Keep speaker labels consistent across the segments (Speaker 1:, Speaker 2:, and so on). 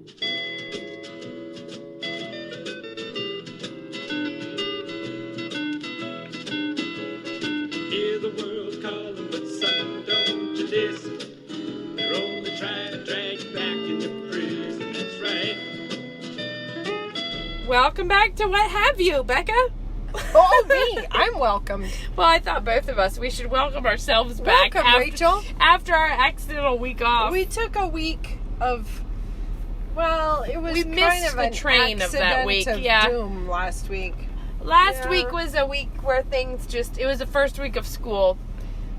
Speaker 1: Hear the world calling, but son, don't you listen. They're only trying to drag you back into prison, that's right.
Speaker 2: Welcome back to What Have You, Becca?
Speaker 3: Oh, me. I'm welcomed.
Speaker 2: Well, I thought both of us, we should welcome ourselves back.
Speaker 3: Welcome, Rachel.
Speaker 2: After our accidental week off.
Speaker 3: We took a week of, well, it was
Speaker 2: We
Speaker 3: kind
Speaker 2: missed
Speaker 3: of
Speaker 2: the
Speaker 3: an
Speaker 2: train of that
Speaker 3: accident
Speaker 2: week,
Speaker 3: of
Speaker 2: yeah.
Speaker 3: doom last week.
Speaker 2: Last
Speaker 3: Yeah.
Speaker 2: week was a week where things it was the first week of school.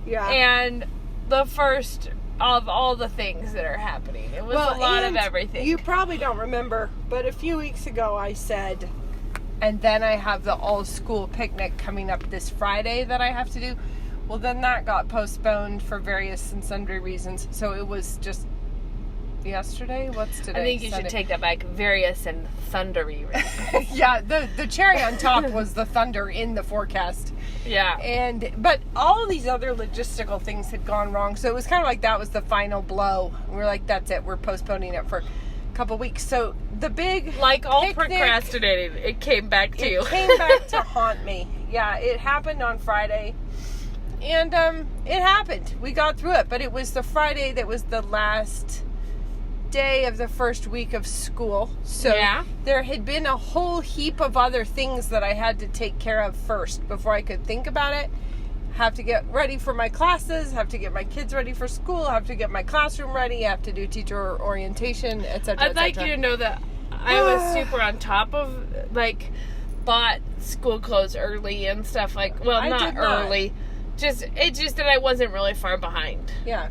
Speaker 3: Yeah.
Speaker 2: And the first of all the things that are happening. It was a lot of everything.
Speaker 3: You probably don't remember, but a few weeks ago I said, and then I have the all-school picnic coming up this Friday that I have to do. Well, then that got postponed for various and sundry reasons. So it was just yesterday. What's today?
Speaker 2: I think you
Speaker 3: Sunday.
Speaker 2: should take that back. Various and thundery reasons.
Speaker 3: Yeah, the cherry on top was the thunder in the forecast.
Speaker 2: Yeah.
Speaker 3: But all these other logistical things had gone wrong. So it was kind of like that was the final blow. We were like, that's it. We're postponing it for a couple weeks. So the big
Speaker 2: Like all
Speaker 3: picnic,
Speaker 2: procrastinating, it came back to you.
Speaker 3: it came back to haunt me. Yeah, it happened on Friday. And it happened. We got through it. But it was the Friday that was the last day of the first week of school. So
Speaker 2: Yeah.
Speaker 3: there had been a whole heap of other things that I had to take care of first before I could think about it. Have to get ready for my classes, have to get my kids ready for school, have to get my classroom ready, have to do teacher orientation, etc.
Speaker 2: I'd like you to know that I was super on top of, bought school clothes early and stuff well,
Speaker 3: I
Speaker 2: not
Speaker 3: did not.
Speaker 2: early. It's just that I wasn't really far behind.
Speaker 3: Yeah.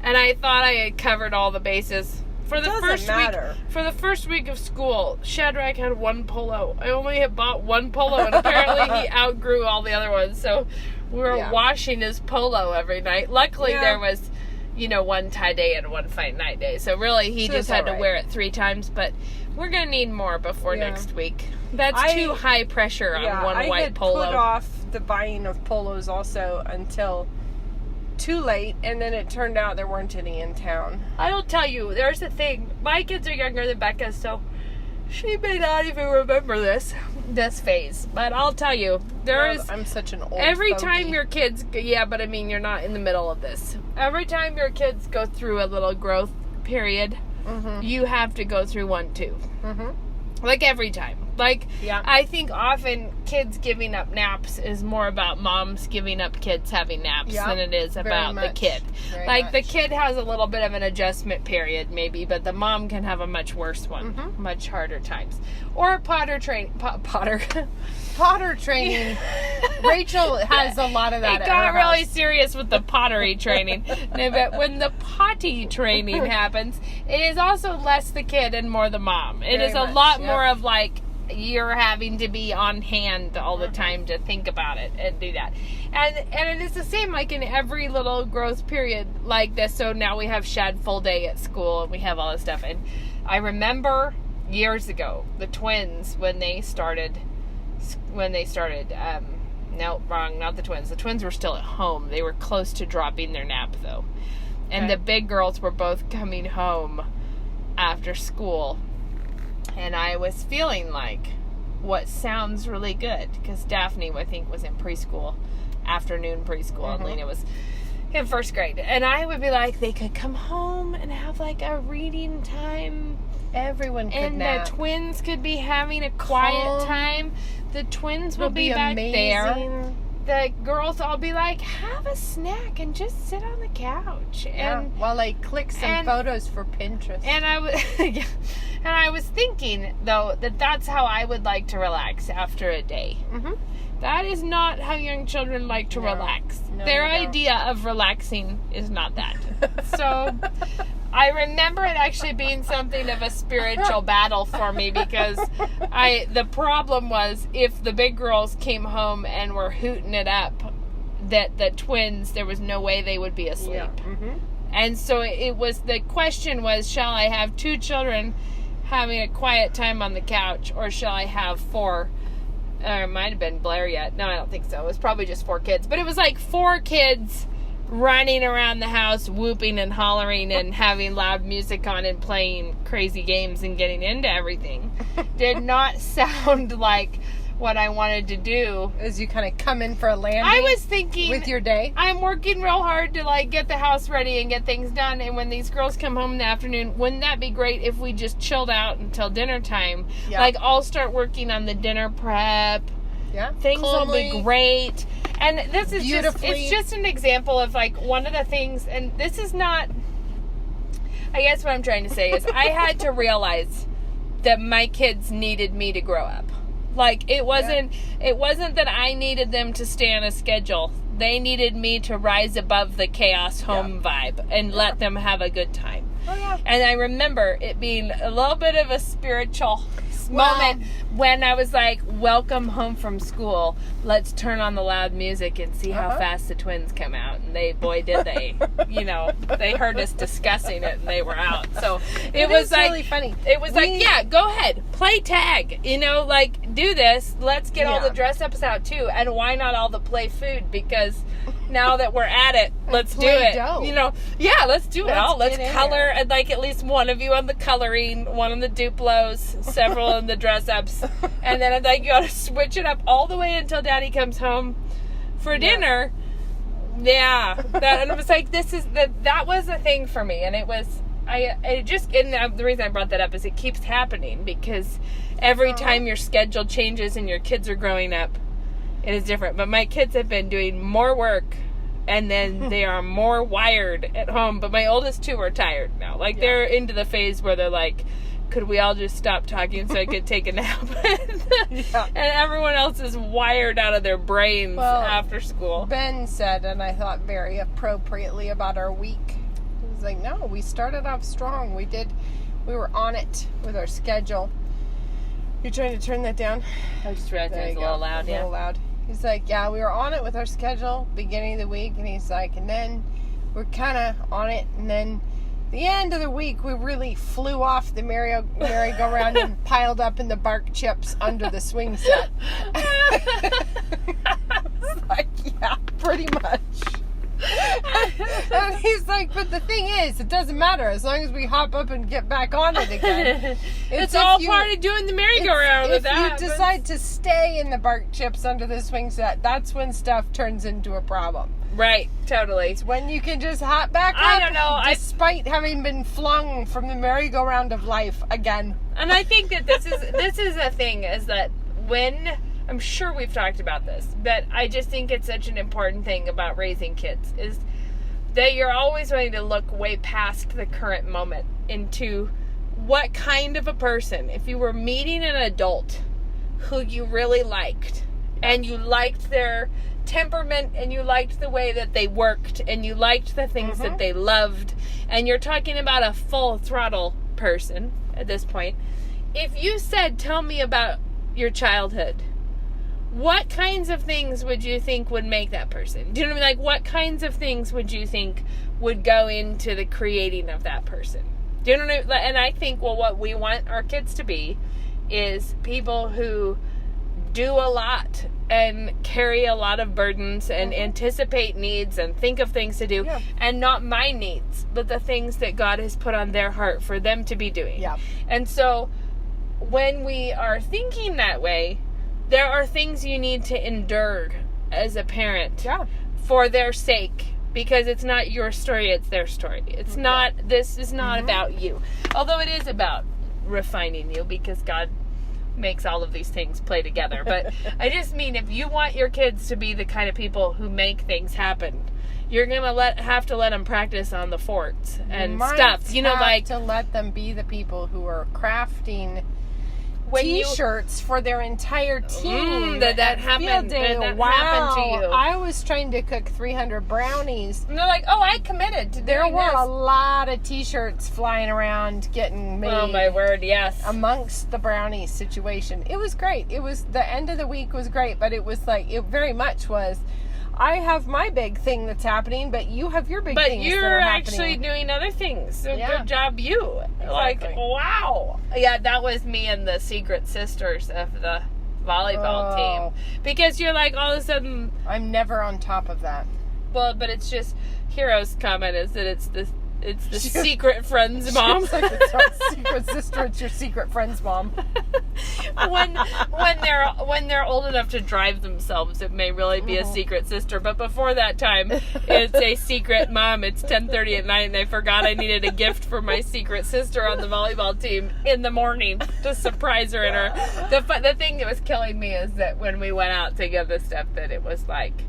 Speaker 2: And I thought I had covered all the bases. For the
Speaker 3: Doesn't
Speaker 2: first
Speaker 3: matter.
Speaker 2: week, for the first week of school, Shadrach had one polo. I only had bought one polo, and apparently he outgrew all the other ones. So we were washing his polo every night. Luckily, there was, one tie day and one fight night day. So really, he just had to wear it 3 times. But we're gonna need more before next week. That's too high pressure on one white polo.
Speaker 3: I had put off the buying of polos also until too late, and then it turned out there weren't any in town.
Speaker 2: I will tell you, there's a thing. My kids are younger than Becca, so she may not even remember this phase. But I'll tell you,
Speaker 3: I'm such an old
Speaker 2: every
Speaker 3: fogey.
Speaker 2: time your kids, but I mean, you're not in the middle of this. Every time your kids go through a little growth period, you have to go through one too. Every time. I think often kids giving up naps is more about moms giving up kids having naps than it is about the kid. The kid has a little bit of an adjustment period maybe, but the mom can have a much worse one. Much harder times. Or Potter training.
Speaker 3: Rachel has a lot of that
Speaker 2: It
Speaker 3: at
Speaker 2: got
Speaker 3: her
Speaker 2: really
Speaker 3: house.
Speaker 2: serious with the pottery training. No, but when the potty training happens, it is also less the kid and more the mom. It is a lot more of you're having to be on hand all the time to think about it and do that. And it is the same in every little growth period like this. So now we have Shad full day at school and we have all this stuff. And I remember years ago, the twins, when they started, no, wrong, not the twins. The twins were still at home. They were close to dropping their nap though. And the big girls were both coming home after school. And I was feeling what sounds really good, because Daphne, I think, was in preschool, afternoon preschool, and Lena was in first grade. And I would be they could come home and have a reading time.
Speaker 3: Everyone could
Speaker 2: and
Speaker 3: nap.
Speaker 2: The twins could be having a quiet time. The twins will be back there. The girls all be have a snack and just sit on the couch. And
Speaker 3: while I click some photos for Pinterest.
Speaker 2: And I was thinking, though, that's how I would like to relax after a day. That is not how young children like to relax.
Speaker 3: No,
Speaker 2: Their idea of relaxing is not that. So I remember it actually being something of a spiritual battle for me, because the problem was if the big girls came home and were hooting it up, that the twins, there was no way they would be asleep. And so the question was, shall I have 2 children having a quiet time on the couch, or shall I have 4? It might have been Blair yet. No, I don't think so. It was probably just 4 kids. But it was 4 kids running around the house, whooping and hollering and having loud music on and playing crazy games and getting into everything did not sound like what I wanted to do.
Speaker 3: As you kind of come in for a landing.
Speaker 2: I was thinking
Speaker 3: with your day.
Speaker 2: I'm working real hard to like get the house ready and get things done, and when these girls come home in the afternoon, wouldn't that be great if we just chilled out until dinner time?
Speaker 3: Yeah.
Speaker 2: Like I'll start working on the dinner prep.
Speaker 3: Yeah.
Speaker 2: Things will be great. And this is it's just an example of like one of the things, and this is not, I guess what I'm trying to say is I had to realize that my kids needed me to grow up. Like it wasn't that I needed them to stay on a schedule. They needed me to rise above the chaos home vibe and let them have a good time.
Speaker 3: Oh, yeah.
Speaker 2: And I remember it being a little bit of a spiritual moment when I was like, welcome home from school. Let's turn on the loud music and see how fast the twins come out. And boy, did they. You know, they heard us discussing it and they were out. So it was like,
Speaker 3: really funny.
Speaker 2: It was like, yeah, go ahead. Play tag. You know, like, do this. Let's get all the dress ups out too. And why not all the play food? Because now that we're at it, let's do it.
Speaker 3: Dough.
Speaker 2: You know, yeah, let's do it all. Let's color, and like at least one of you on the coloring, one on the Duplos, several on the dress ups, and then like you got to switch it up all the way until Daddy comes home for dinner. Yeah, and it was like that was a thing for me, and it was the reason I brought that up is it keeps happening because every time your schedule changes and your kids are growing up, it is different. But my kids have been doing more work, and then they are more wired at home. But my oldest two are tired now. Like, they're into the phase where they're like, could we all just stop talking so I could take a nap? And everyone else is wired out of their brains after school.
Speaker 3: Ben said, and I thought very appropriately about our week. He was like, no, we started off strong. We were on it with our schedule. You're trying to turn that down?
Speaker 2: I just realized it was a little loud,
Speaker 3: A little loud. He's like, yeah, we were on it with our schedule beginning of the week, and he's like, and then we're kind of on it, and then the end of the week we really flew off the merry-go-round and piled up in the bark chips under the swing set. It's like, yeah, pretty much. And he's like, but the thing is, it doesn't matter as long as we hop up and get back on it again.
Speaker 2: It's all part of doing the merry-go-round with that.
Speaker 3: If you decide to stay in the bark chips under the swing set, that's when stuff turns into a problem.
Speaker 2: Right, totally.
Speaker 3: It's when you can just hop back up.
Speaker 2: I don't know.
Speaker 3: Despite having been flung from the merry-go-round of life again.
Speaker 2: And I think that this is a thing, is that when, I'm sure we've talked about this, but I just think it's such an important thing about raising kids, is that you're always wanting to look way past the current moment into what kind of a person, if you were meeting an adult who you really liked, and you liked their temperament, and you liked the way that they worked, and you liked the things that they loved, and you're talking about a full throttle person at this point. If you said, tell me about your childhood, what kinds of things would you think would make that person? Do you know what I mean? Like, what kinds of things would you think would go into the creating of that person? Do you know what I mean? And I think, well, what we want our kids to be is people who do a lot and carry a lot of burdens and anticipate needs and think of things to do, and not my needs, but the things that God has put on their heart for them to be doing. Yeah. And so when we are thinking that way, there are things you need to endure as a parent for their sake, because it's not your story, it's their story. It's not, this is not about you. Although it is about refining you, because God makes all of these things play together. But I just mean, if you want your kids to be the kind of people who make things happen, you're gonna have to let them practice on the forts and stuff. You know, like
Speaker 3: to let them be the people who are crafting T-shirts for their entire team.
Speaker 2: That happened. That happened to you.
Speaker 3: I was trying to cook 300 brownies.
Speaker 2: And they're like, oh, I committed to doing
Speaker 3: There were
Speaker 2: this.
Speaker 3: a lot of T-shirts flying around getting made.
Speaker 2: Oh my word, yes.
Speaker 3: Amongst the brownie situation. It was great. It was, the end of the week was great, but it was like, it very much was, I have my big thing that's happening, but you have your big things that are happening. But you're actually doing other things. So good job, you. Exactly.
Speaker 2: Like, wow. Yeah, that was me and the secret sisters of the volleyball team. Because you're like, all of a sudden,
Speaker 3: I'm never on top of that.
Speaker 2: Well, but it's just, Hero's comment is that it's the secret friend's mom.
Speaker 3: It's like it's not secret sister, it's your secret friend's mom.
Speaker 2: when they're old enough to drive themselves, it may really be a secret sister. But before that time, it's a secret mom. It's 10:30 at night, and I forgot I needed a gift for my secret sister on the volleyball team in the morning to surprise her. The thing that was killing me is that when we went out to get this stuff, that it was like,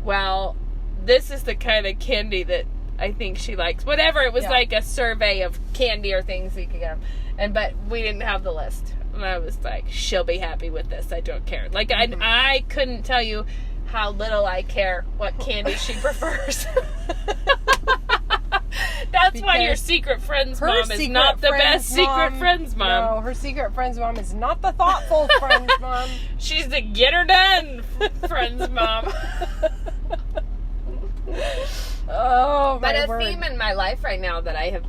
Speaker 2: well, this is the kind of candy that I think she likes. Whatever, it was like a survey of candy or things you could get them. But we didn't have the list. And I was like, she'll be happy with this. I don't care. Like, I couldn't tell you how little I care what candy she prefers. That's why your secret friend's mom is not the best secret friend's mom.
Speaker 3: No, her secret friend's mom is not the thoughtful friend's mom.
Speaker 2: She's the get her done friend's mom.
Speaker 3: Oh, my
Speaker 2: but
Speaker 3: word.
Speaker 2: a theme in my life right now that I have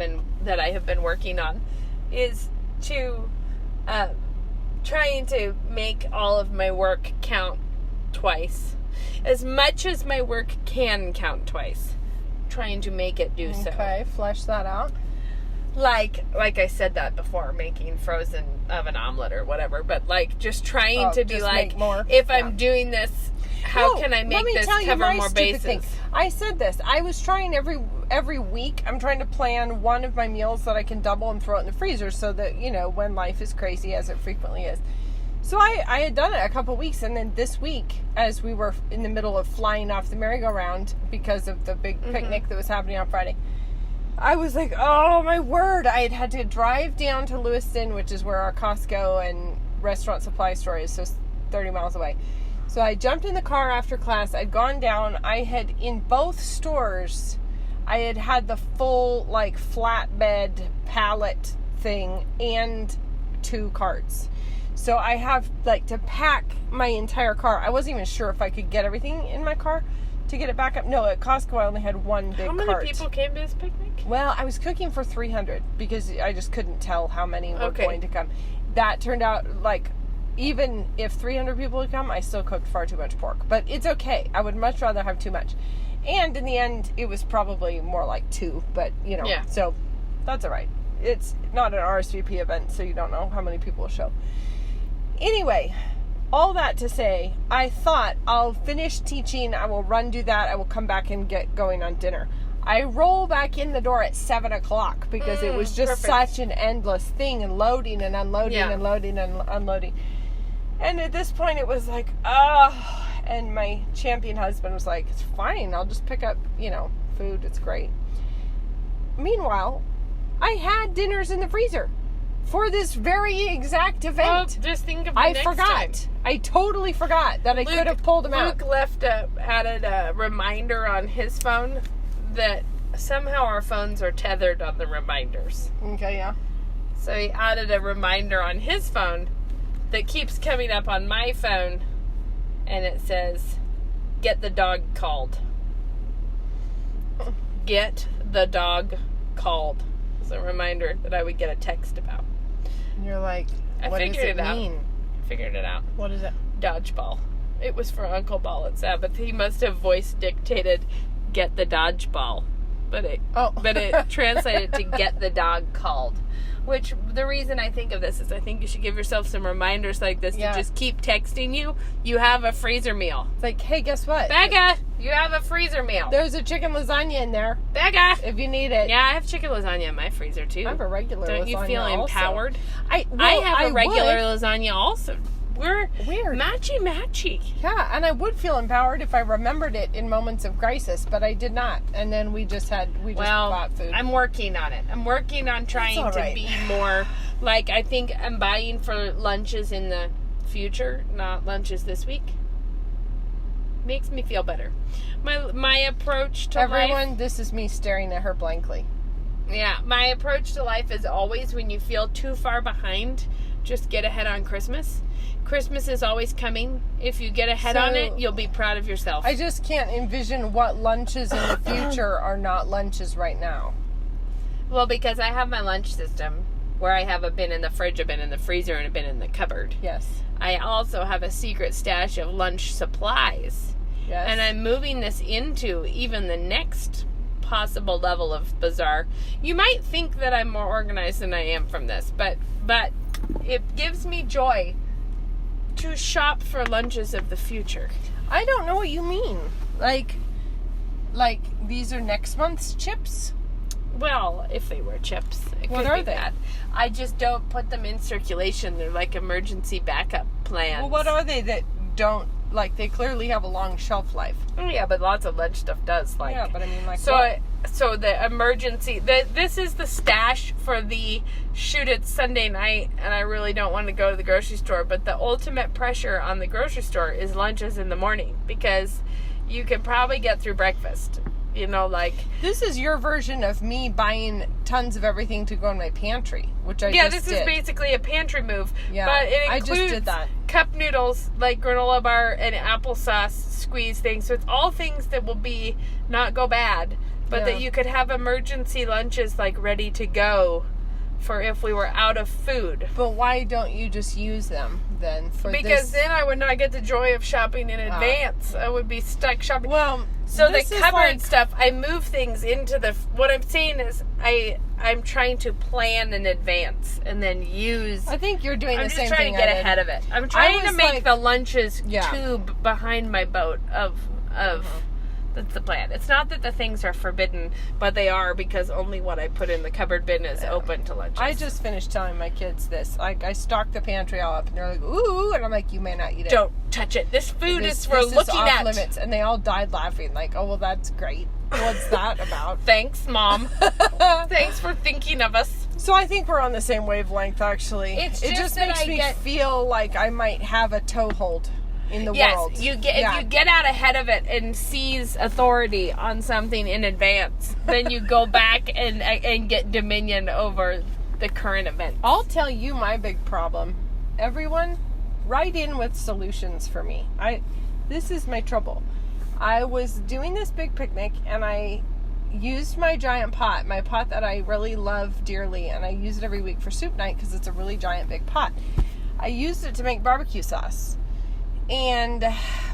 Speaker 2: been working on is to trying to make all of my work count twice, as much as my work can count twice. Trying to make it do so.
Speaker 3: Okay, flesh that out.
Speaker 2: Like I said that before, making frozen oven omelet or whatever. But like just trying to be like, if I'm doing this, how can I make this cover more bases? Thing.
Speaker 3: I said this. I was trying every week. I'm trying to plan one of my meals that I can double and throw it in the freezer so that, when life is crazy, as it frequently is. So I had done it a couple weeks, and then this week, as we were in the middle of flying off the merry-go-round because of the big picnic that was happening on Friday, I was like, oh my word, I had to drive down to Lewiston, which is where our Costco and restaurant supply store is, so 30 miles away. So I jumped in the car after class. I'd gone down. I had, in both stores, I had the full, flatbed pallet thing and 2 carts. So I have, to pack my entire car. I wasn't even sure if I could get everything in my car to get it back up. No, at Costco, I only had 1 big cart.
Speaker 2: How many people came to this picnic?
Speaker 3: Well, I was cooking for 300 because I just couldn't tell how many were going to come. That turned out, even if 300 people would come, I still cooked far too much pork. But it's okay. I would much rather have too much. And in the end, it was probably more like 2. But, so that's all right. It's not an RSVP event, so you don't know how many people will show. Anyway, all that to say, I thought I'll finish teaching. I will do that. I will come back and get going on dinner. I roll back in the door at 7 o'clock because it was just such an endless thing, and loading and unloading and loading and unloading. And at this point, it was like, and my champion husband was like, it's fine. I'll just pick up, food. It's great. Meanwhile, I had dinners in the freezer for this very exact event.
Speaker 2: Well, just think of the next time.
Speaker 3: I totally forgot that I could have pulled them out.
Speaker 2: Luke added a reminder on his phone that somehow our phones are tethered on the reminders.
Speaker 3: Okay, yeah.
Speaker 2: So he added a reminder on his phone that keeps coming up on my phone, and it says, get the dog called. Get the dog called. It's a reminder that I would get a text about.
Speaker 3: And you're like, what does it mean?
Speaker 2: I figured it out.
Speaker 3: What is it?
Speaker 2: Dodgeball. It was for Uncle Ball at Sabbath. He must have voice dictated, get the dodgeball. But it translated to get the dog called. Which, the reason I think of this is I think you should give yourself some reminders like this to just keep texting you. You have a freezer meal.
Speaker 3: It's like, hey, guess what?
Speaker 2: Becca, you have a freezer meal.
Speaker 3: There's a chicken lasagna in there.
Speaker 2: Becca!
Speaker 3: If you need it.
Speaker 2: Yeah, I have chicken lasagna in my freezer, too.
Speaker 3: I have a regular lasagna.
Speaker 2: Don't you feel empowered?
Speaker 3: I
Speaker 2: have a regular lasagna also. We're
Speaker 3: weird.
Speaker 2: Matchy.
Speaker 3: Yeah, and I would feel empowered if I remembered it in moments of crisis, but I did not. And then we just bought food.
Speaker 2: I'm working on it. I'm working on trying to be more, I think I'm buying for lunches in the future, not lunches this week. Makes me feel better. My approach to life...
Speaker 3: this is me staring at her blankly.
Speaker 2: Yeah, my approach to life is always when you feel too far behind, just get ahead on Christmas. Christmas is always coming. If you get ahead on it, you'll be proud of yourself.
Speaker 3: I just can't envision what lunches in the future are not lunches right now.
Speaker 2: Well, because I have my lunch system where I have a bin in the fridge, a bin in the freezer, and a bin in the cupboard.
Speaker 3: Yes.
Speaker 2: I also have a secret stash of lunch supplies
Speaker 3: Yes.
Speaker 2: And I'm moving this into even the next possible level of bizarre. You might think that I'm more organized than I am from this, but it gives me joy to shop for lunches of the future.
Speaker 3: I don't know what you mean. Like these are next month's chips?
Speaker 2: Well, if they were chips, it
Speaker 3: What
Speaker 2: could
Speaker 3: are
Speaker 2: be
Speaker 3: they?
Speaker 2: that. I just don't put them in circulation. They're like emergency backup plans.
Speaker 3: Well, what are they that don't, like, they clearly have a long shelf life?
Speaker 2: Oh, yeah, but lots of lunch stuff does. Like,
Speaker 3: Yeah, but I mean, like,
Speaker 2: so
Speaker 3: what?
Speaker 2: so the emergency. This is the stash for the shoot. It's Sunday night, and I really don't want to go to the grocery store. But the ultimate pressure on the grocery store is lunches in the morning, because you can probably get through breakfast. You know, like...
Speaker 3: This is your version of me buying tons of everything to go in my pantry, which I
Speaker 2: Yeah,
Speaker 3: just
Speaker 2: this is basically a pantry move.
Speaker 3: Yeah,
Speaker 2: but it
Speaker 3: I
Speaker 2: includes
Speaker 3: just did that.
Speaker 2: cup noodles, like granola bar and applesauce squeeze things. So it's all things that will be not go bad, but that you could have emergency lunches like ready to go for if we were out of food.
Speaker 3: But why don't you just use them then for
Speaker 2: Because
Speaker 3: this?
Speaker 2: then I would not get the joy of shopping in advance. I would be stuck shopping.
Speaker 3: Well,
Speaker 2: so the
Speaker 3: this is
Speaker 2: cupboard
Speaker 3: like-
Speaker 2: stuff, I move things into the... What I'm saying is I'm trying to plan in advance and then use...
Speaker 3: I think you're doing
Speaker 2: I'm
Speaker 3: the
Speaker 2: just
Speaker 3: same
Speaker 2: trying
Speaker 3: thing
Speaker 2: to get
Speaker 3: I did.
Speaker 2: ahead of it. I'm trying to
Speaker 3: was
Speaker 2: make
Speaker 3: like-
Speaker 2: the lunches
Speaker 3: Yeah.
Speaker 2: tube behind my boat of that's the plan. It's not that the things are forbidden, but they are, because only what I put in the cupboard bin is open to lunches.
Speaker 3: I just finished telling my kids this. Like, I stocked the pantry all up, and they're like, ooh, and I'm like, you may not eat it.
Speaker 2: Don't touch it. This food
Speaker 3: This-
Speaker 2: is for
Speaker 3: this is
Speaker 2: looking
Speaker 3: off
Speaker 2: at.
Speaker 3: limits. And they all died laughing, like, oh, well, that's great. What's that about?
Speaker 2: Thanks, Mom. Thanks for thinking of us.
Speaker 3: So I think we're on the same wavelength, actually.
Speaker 2: It's
Speaker 3: it
Speaker 2: just
Speaker 3: just
Speaker 2: that
Speaker 3: makes
Speaker 2: I
Speaker 3: me
Speaker 2: get-
Speaker 3: feel like I might have a toehold in the
Speaker 2: Yes,
Speaker 3: world.
Speaker 2: you get
Speaker 3: Yeah.
Speaker 2: if you get out ahead of it and seize authority on something in advance, then you go back and get dominion over the current event.
Speaker 3: I'll tell you my big problem. Everyone, write in with solutions for me. This is my trouble. I was doing this big picnic, and I used my giant pot, my pot that I really love dearly, and I use it every week for soup night because it's a really giant big pot. I used it to make barbecue sauce. And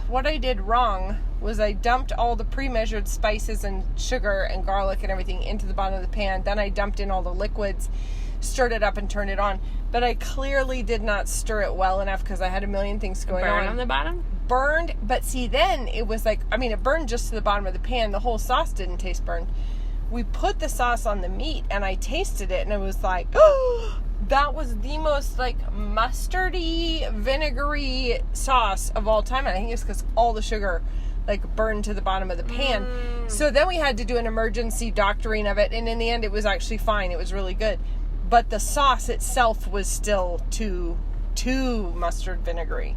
Speaker 3: what I did wrong was I dumped all the pre-measured spices and sugar and garlic and everything into the bottom of the pan. Then I dumped in all the liquids, stirred it up, and turned it on. But I clearly did not stir it well enough because I had a million things going
Speaker 2: Burn on the bottom?
Speaker 3: Burned, but see, then it was like, I mean, it burned just to the bottom of the pan. The whole sauce didn't taste burned. We put the sauce on the meat, and I tasted it, and it was like, oh, that was the most, like, mustardy, vinegary sauce of all time. And I think it's because all the sugar, like, burned to the bottom of the pan. So then we had to do an emergency doctoring of it, and in the end, it was actually fine. It was really good. But the sauce itself was still too mustard vinegary.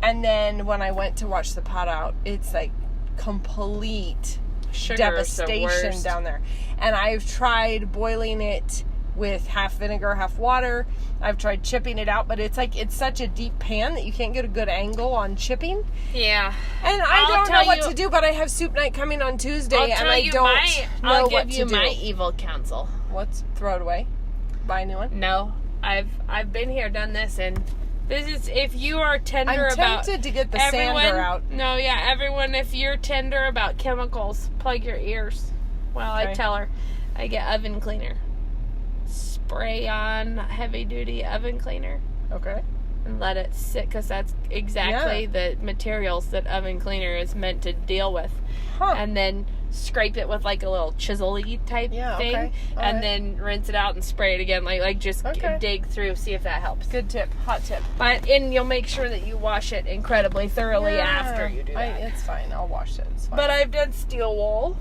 Speaker 3: And then when I went to wash the pot out, it's like complete
Speaker 2: Sugar is the
Speaker 3: devastation
Speaker 2: worst.
Speaker 3: down there. And I've tried boiling it with half vinegar, half water. I've tried chipping it out, but it's like, it's such a deep pan that you can't get a good angle on chipping.
Speaker 2: Yeah.
Speaker 3: And I
Speaker 2: I'll
Speaker 3: don't know
Speaker 2: tell
Speaker 3: what
Speaker 2: you-
Speaker 3: to do, but I have soup night coming on Tuesday,
Speaker 2: I'll
Speaker 3: and
Speaker 2: tell
Speaker 3: I
Speaker 2: you
Speaker 3: don't know
Speaker 2: I'll
Speaker 3: what
Speaker 2: give
Speaker 3: to
Speaker 2: you
Speaker 3: do.
Speaker 2: my evil counsel.
Speaker 3: What's, throw it away? Buy a new one?
Speaker 2: No, I've been here, done this, and this is if you are tender
Speaker 3: I'm
Speaker 2: about
Speaker 3: tempted to get the
Speaker 2: everyone,
Speaker 3: sander out.
Speaker 2: No, yeah, everyone, if you're tender about chemicals, plug your ears. Well, I
Speaker 3: Okay.
Speaker 2: tell her, I get oven cleaner, spray on heavy duty oven cleaner,
Speaker 3: Okay.
Speaker 2: and let it sit, because that's exactly the materials that oven cleaner is meant to deal with.
Speaker 3: Huh.
Speaker 2: And then scrape it with like a little chisel-y type
Speaker 3: Yeah,
Speaker 2: thing,
Speaker 3: okay. All
Speaker 2: and
Speaker 3: right.
Speaker 2: then rinse it out and spray it again, like just
Speaker 3: Okay.
Speaker 2: dig through, see if that helps.
Speaker 3: Good tip. Hot tip.
Speaker 2: And you'll make sure that you wash it incredibly thoroughly after you do that.
Speaker 3: It's fine. I'll wash it. It's fine.
Speaker 2: But I've done steel wool.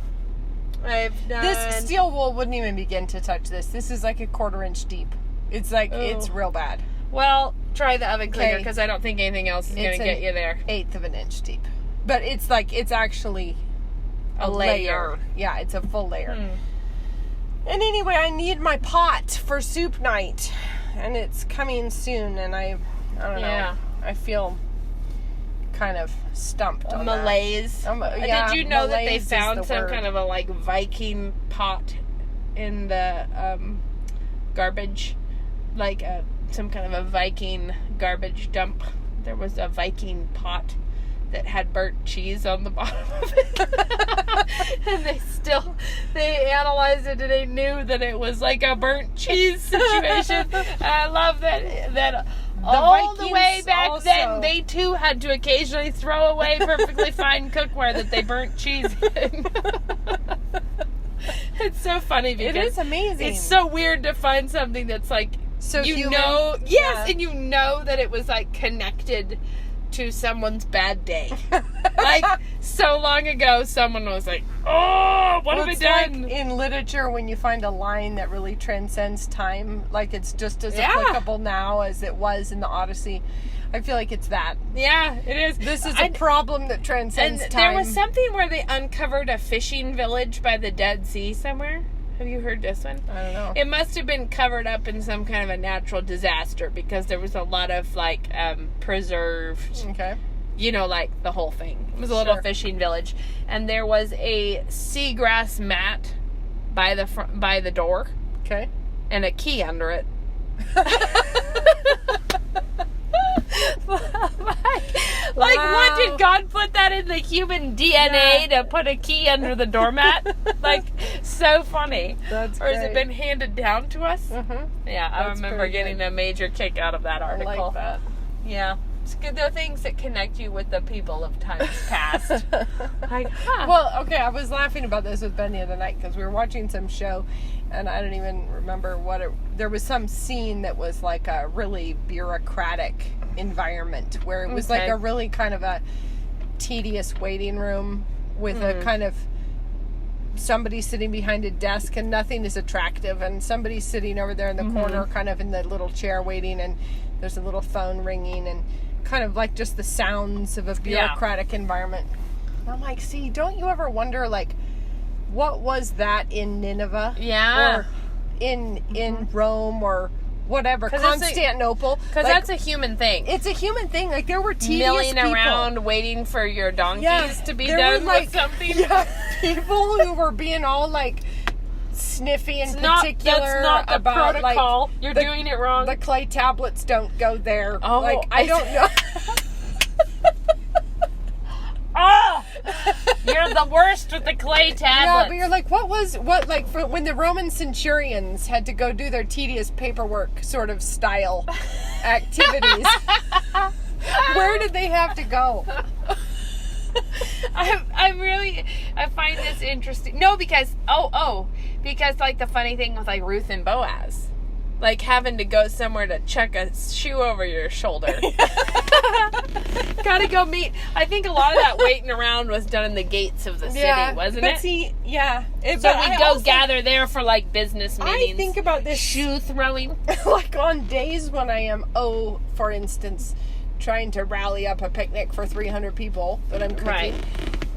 Speaker 2: I've done
Speaker 3: This steel wool wouldn't even begin to touch this. This is like a 1/4 inch deep. It's like, it's real bad.
Speaker 2: Well, try the oven cleaner,
Speaker 3: Okay.
Speaker 2: because I don't think anything else is going to
Speaker 3: It's
Speaker 2: get
Speaker 3: an
Speaker 2: you there.
Speaker 3: 1/8 of an inch deep. But it's like, it's actually a layer. Yeah, it's a full layer. And anyway, I need my pot for soup night. And it's coming soon, and I don't
Speaker 2: Yeah.
Speaker 3: know. I feel kind of stumped on that.
Speaker 2: Malaise.
Speaker 3: Yeah,
Speaker 2: Did you know that they
Speaker 3: malaise is
Speaker 2: found
Speaker 3: the
Speaker 2: some
Speaker 3: word.
Speaker 2: kind of a like Viking pot in the garbage, like some kind of a Viking garbage dump? There was a Viking pot that had burnt cheese on the bottom of it. And they analyzed it and they knew that it was like a burnt cheese situation. And I love that all the way back then, they too had to occasionally throw away perfectly fine cookware that they burnt cheese in. It's so funny because
Speaker 3: it is amazing.
Speaker 2: It's so weird to find something that's like,
Speaker 3: so
Speaker 2: you
Speaker 3: human.
Speaker 2: know, yes, and you know that it was like connected to someone's bad day. Like, so long ago, someone was like, oh, what have I done?
Speaker 3: Like in literature, when you find a line that really transcends time, like it's just as applicable now as it was in the Odyssey. I feel like it's that.
Speaker 2: Yeah, it is.
Speaker 3: This is a problem that transcends time.
Speaker 2: There was something where they uncovered a fishing village by the Dead Sea somewhere. Have you heard this one?
Speaker 3: I don't know.
Speaker 2: It must have been covered up in some kind of a natural disaster because there was a lot of like preserved, you know, like the whole thing. It was a little fishing village, and there was a seagrass mat by the door, and a key under it. Like, what did God put that in the human DNA to put a key under the doormat? Like, so funny.
Speaker 3: That's
Speaker 2: or has it been handed down to us?
Speaker 3: Mm-hmm.
Speaker 2: Yeah, I remember getting a major kick out of that article.
Speaker 3: I like that.
Speaker 2: Yeah. It's good. There are things that connect you with the people of times past. Like,
Speaker 3: Well, okay, I was laughing about this with Ben the other night because we were watching some show, and I don't even remember there was some scene that was like a really bureaucratic environment where it was like a really kind of a tedious waiting room with a kind of somebody sitting behind a desk and nothing is attractive, and somebody sitting over there in the corner kind of in the little chair waiting, and there's a little phone ringing, and kind of like just the sounds of a bureaucratic environment. And I'm like, see, don't you ever wonder, like, what was that in Nineveh?
Speaker 2: Yeah.
Speaker 3: Or in Rome or whatever, Constantinople.
Speaker 2: Because that's a human thing.
Speaker 3: It's a human thing. Like, there were tedious
Speaker 2: milling
Speaker 3: people
Speaker 2: around waiting for your donkeys to be done with something.
Speaker 3: Yeah, people who were being all, like, sniffy and particular
Speaker 2: that's not the
Speaker 3: about
Speaker 2: protocol.
Speaker 3: Like,
Speaker 2: you're doing it wrong.
Speaker 3: The clay tablets don't go there.
Speaker 2: Oh,
Speaker 3: like, I don't know.
Speaker 2: Oh, you're the worst with the clay tablets.
Speaker 3: Yeah, but you're like, when the Roman centurions had to go do their tedious paperwork sort of style activities, where did they have to go?
Speaker 2: I find this interesting. No, because like the funny thing with like Ruth and Boaz, like having to go somewhere to chuck a shoe over your shoulder. Gotta go meet. I think a lot of that waiting around was done in the gates of the city, wasn't it?
Speaker 3: See,
Speaker 2: so we go gather there for like business meetings.
Speaker 3: I think about this
Speaker 2: shoe throwing,
Speaker 3: like on days when I am, for instance, trying to rally up a picnic for 300 people that I'm cooking.
Speaker 2: Right.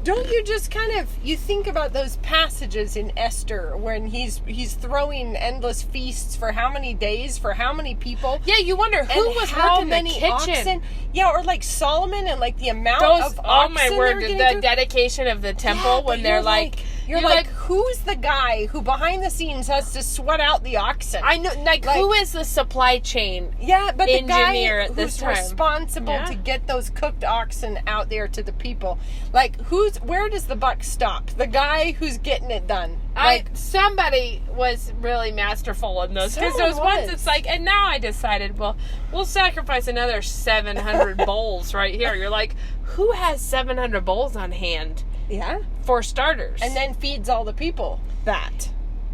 Speaker 3: Don't you just kind of, you think about those passages in Esther when he's throwing endless feasts for how many days, for how many people?
Speaker 2: Yeah, you wonder who was working the kitchen.
Speaker 3: Oxen. Yeah, or like Solomon and like the amount of oxen.
Speaker 2: Oh my word, the dedication of the temple when they're like...
Speaker 3: You're like, who's the guy who behind the scenes has to sweat out the oxen?
Speaker 2: I know, like who is the supply chain
Speaker 3: but the guy
Speaker 2: at this
Speaker 3: who's
Speaker 2: time?
Speaker 3: Responsible to get those cooked oxen out there to the people? Like, where does the buck stop? The guy who's getting it done. Like,
Speaker 2: somebody was really masterful in those. Because those ones, it's like, and now I decided, well, we'll sacrifice another 700 bowls right here. You're like, who has 700 bowls on hand?
Speaker 3: Yeah.
Speaker 2: For starters.
Speaker 3: And then feeds all the people that.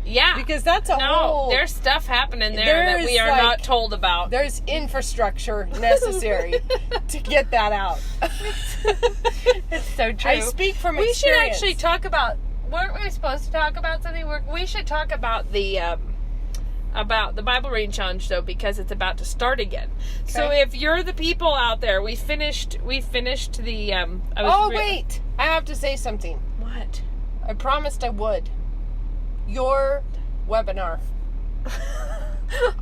Speaker 2: Yeah.
Speaker 3: Because that's a whole...
Speaker 2: there's stuff happening there that we are not told about.
Speaker 3: There's infrastructure necessary to get that out.
Speaker 2: It's so true.
Speaker 3: I speak from experience.
Speaker 2: We should actually talk about... Weren't we supposed to talk about something? We should talk about the Bible Reading Challenge, though, because it's about to start again. Okay. So if you're the people out there, we finished the...
Speaker 3: wait! I have to say something.
Speaker 2: What?
Speaker 3: I promised I would. Your webinar.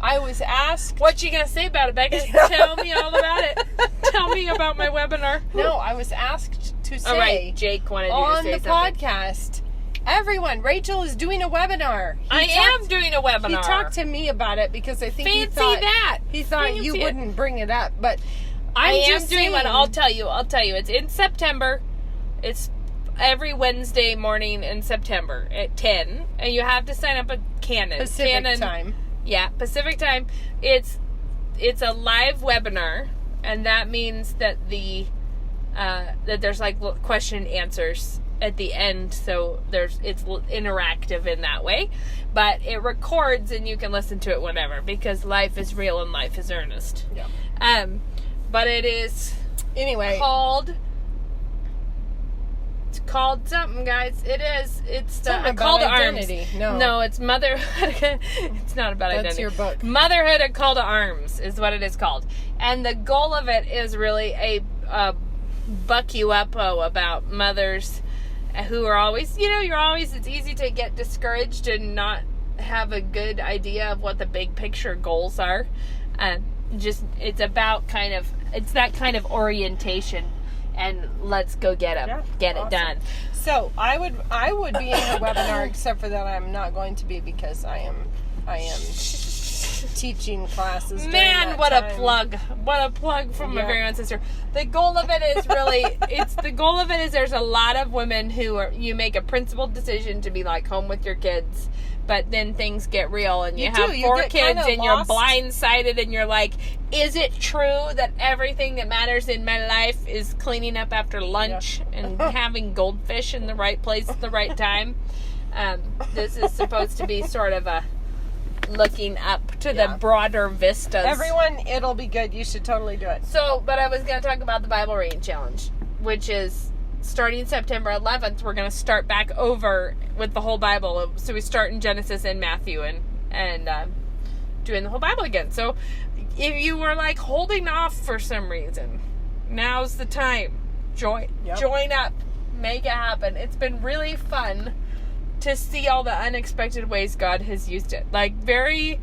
Speaker 3: I was asked...
Speaker 2: What you gonna say about it, Becca? Tell me all about it. Tell me about my webinar.
Speaker 3: No, I was asked to say...
Speaker 2: All right, Jake wanted you to say
Speaker 3: on
Speaker 2: something.
Speaker 3: the podcast... Everyone, Rachel is doing a webinar.
Speaker 2: I am doing a webinar.
Speaker 3: He talked to me about it because I think he thought you wouldn't bring it up. But
Speaker 2: I am doing one. I'll tell you. It's in September. It's every Wednesday morning in September at 10. And you have to sign up at Canon.
Speaker 3: Pacific time.
Speaker 2: Yeah, Pacific time. It's a live webinar, and that means that that there's like question and answers at the end, so it's interactive in that way. But it records, and you can listen to it whenever, because life is real and life is earnest.
Speaker 3: Yeah.
Speaker 2: But it is called something, guys. It is. It's a call to
Speaker 3: identity.
Speaker 2: Arms. No, it's motherhood. It's not about identity.
Speaker 3: That's your book.
Speaker 2: Motherhood: A Call to Arms is what it is called, and the goal of it is really a buck you up about mothers who are always, it's easy to get discouraged and not have a good idea of what the big picture goals are. It's about it's that kind of orientation, and let's go get it done.
Speaker 3: So I would be in her webinar, except for that I'm not going to be, because I am teaching classes.
Speaker 2: Man, what a plug! What a plug from my very own sister. The goal of it is really, there's a lot of women you make a principled decision to be like home with your kids, but then things get real, and you have 4 kids, and you're blindsided, and you're like, is it true that everything that matters in my life is cleaning up after lunch and having goldfish in the right place at the right time? This is supposed to be sort of a looking up to the broader vistas.
Speaker 3: Everyone, it'll be good. You should totally do it.
Speaker 2: So, but I was going to talk about the Bible reading challenge, which is starting September 11th. We're going to start back over with the whole Bible. So we start in Genesis and Matthew and doing the whole Bible again. So if you were like holding off for some reason, now's the time. Join up. Make it happen. It's been really fun to see all the unexpected ways God has used it. Like, very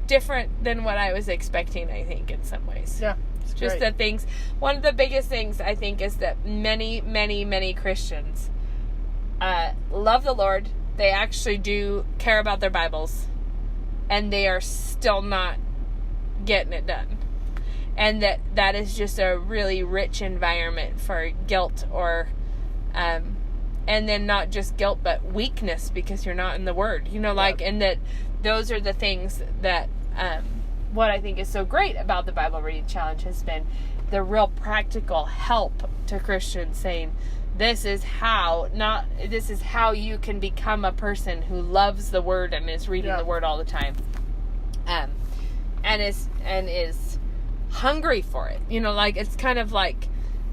Speaker 2: different than what I was expecting, I think, in some ways.
Speaker 3: Yeah.
Speaker 2: Just the things. One of the biggest things, I think, is that many, many, many Christians love the Lord. They actually do care about their Bibles. And they are still not getting it done. And that is just a really rich environment for guilt or... and then not just guilt, but weakness, because you're not in the Word. And that those are the things that, what I think is so great about the Bible Reading Challenge has been the real practical help to Christians, saying, this is how you can become a person who loves the Word and is reading the Word all the time. And is hungry for it. It's kind of like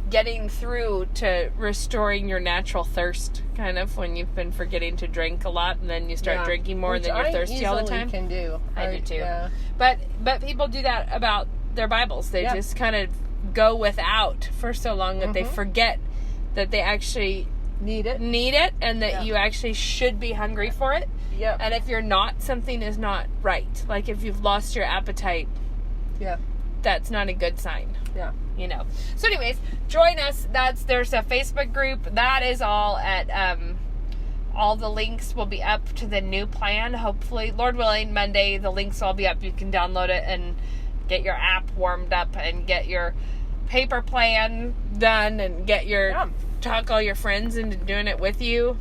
Speaker 2: getting through to restoring your natural thirst, kind of, when you've been forgetting to drink a lot, and then you start drinking more, and then you're thirsty all the time.
Speaker 3: Can do.
Speaker 2: I do too.
Speaker 3: Yeah.
Speaker 2: But people do that about their Bibles. They just kind of go without for so long that they forget that they actually
Speaker 3: need it,
Speaker 2: and that you actually should be hungry for it.
Speaker 3: Yeah.
Speaker 2: And if you're not, something is not right. Like if you've lost your appetite, that's not a good sign.
Speaker 3: Yeah.
Speaker 2: So anyways, join us. There's a Facebook group. That is all at, all the links will be up to the new plan. Hopefully, Lord willing, Monday, the links will all be up. You can download it and get your app warmed up and get your paper plan done and talk all your friends into doing it with you.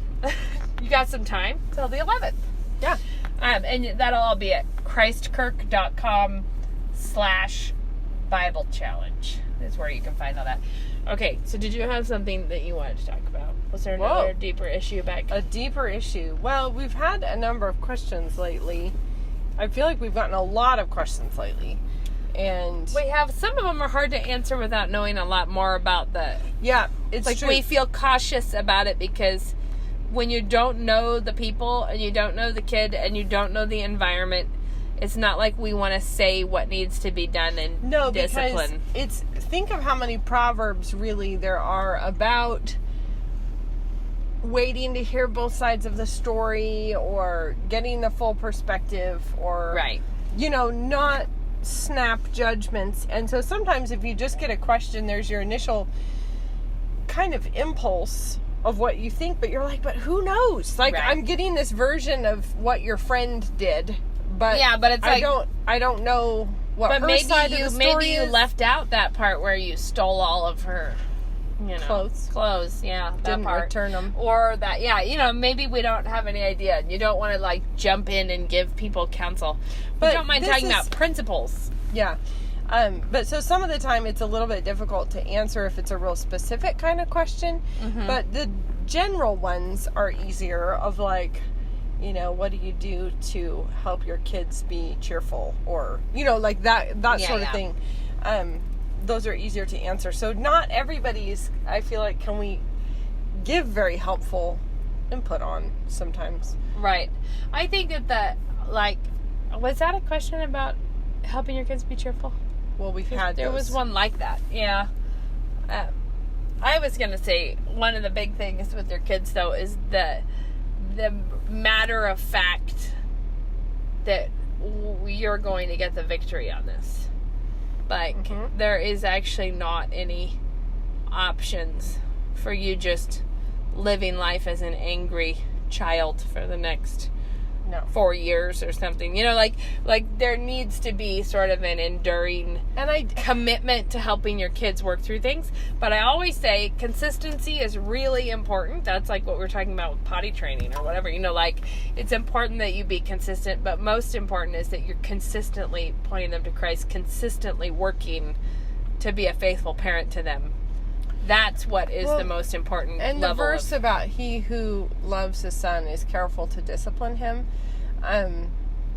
Speaker 2: You got some time till the 11th.
Speaker 3: Yeah.
Speaker 2: And that'll all be at christkirk.com/Bible challenge is where you can find all that. Okay, so did you have something that you wanted to talk about? Was there another deeper issue back?
Speaker 3: A deeper issue. Well, we've had a number of questions lately. I feel like we've gotten a lot of questions lately. And
Speaker 2: we have, some of them are hard to answer without knowing a lot more about
Speaker 3: it's
Speaker 2: like,
Speaker 3: true.
Speaker 2: we feel cautious about it because when you don't know the people and you don't know the kid and you don't know the environment, it's not like we want to say what needs to be done in discipline.
Speaker 3: Because think of how many proverbs really there are about waiting to hear both sides of the story, or getting the full perspective, or not snap judgments. And so sometimes if you just get a question, there's your initial kind of impulse of what you think, but you're like, but who knows? Like, I'm getting this version of what your friend did. But
Speaker 2: but it's
Speaker 3: I don't know what
Speaker 2: But
Speaker 3: her
Speaker 2: maybe
Speaker 3: side of the story
Speaker 2: maybe you
Speaker 3: is.
Speaker 2: left out that part where you stole all of her,
Speaker 3: Clothes.
Speaker 2: Yeah, that
Speaker 3: Didn't
Speaker 2: part.
Speaker 3: return them.
Speaker 2: Or that, maybe we don't have any idea. You don't want to like jump in and give people counsel. But don't mind talking about principles.
Speaker 3: Yeah. But so some of the time it's a little bit difficult to answer if it's a real specific kind of question.
Speaker 2: Mm-hmm.
Speaker 3: But the general ones are easier of like, what do you do to help your kids be cheerful? Or, like that sort of thing. Those are easier to answer. So not everybody's, I feel like, can we give very helpful input on sometimes.
Speaker 2: Right. I think that was that a question about helping your kids be cheerful?
Speaker 3: Well,
Speaker 2: There was one like that. Yeah. I was going to say one of the big things with your kids, though, is the matter of fact that you're going to get the victory on this. Like, there is actually not any options for you just living life as an angry child for the next 4 years or something. Like there needs to be sort of an enduring commitment to helping your kids work through things. But I always say consistency is really important. That's like what we're talking about with potty training or whatever. It's important that you be consistent, but most important is that you're consistently pointing them to Christ, consistently working to be a faithful parent to them. That's what is the most important.
Speaker 3: And the verse about he who loves his son is careful to discipline him.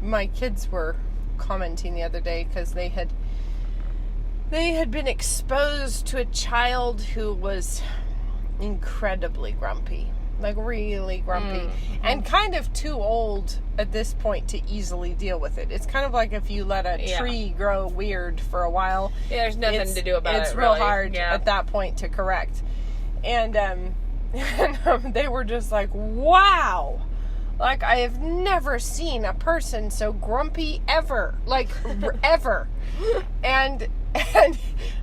Speaker 3: My kids were commenting the other day because they had been exposed to a child who was incredibly grumpy, like really grumpy, and kind of too old at this point to easily deal with it. It's kind of like if you let a tree grow weird for a while.
Speaker 2: Yeah, there's nothing to do about it.
Speaker 3: It's real hard at that point to correct. And they were just like, wow. Like, I have never seen a person so grumpy ever. Like, ever. And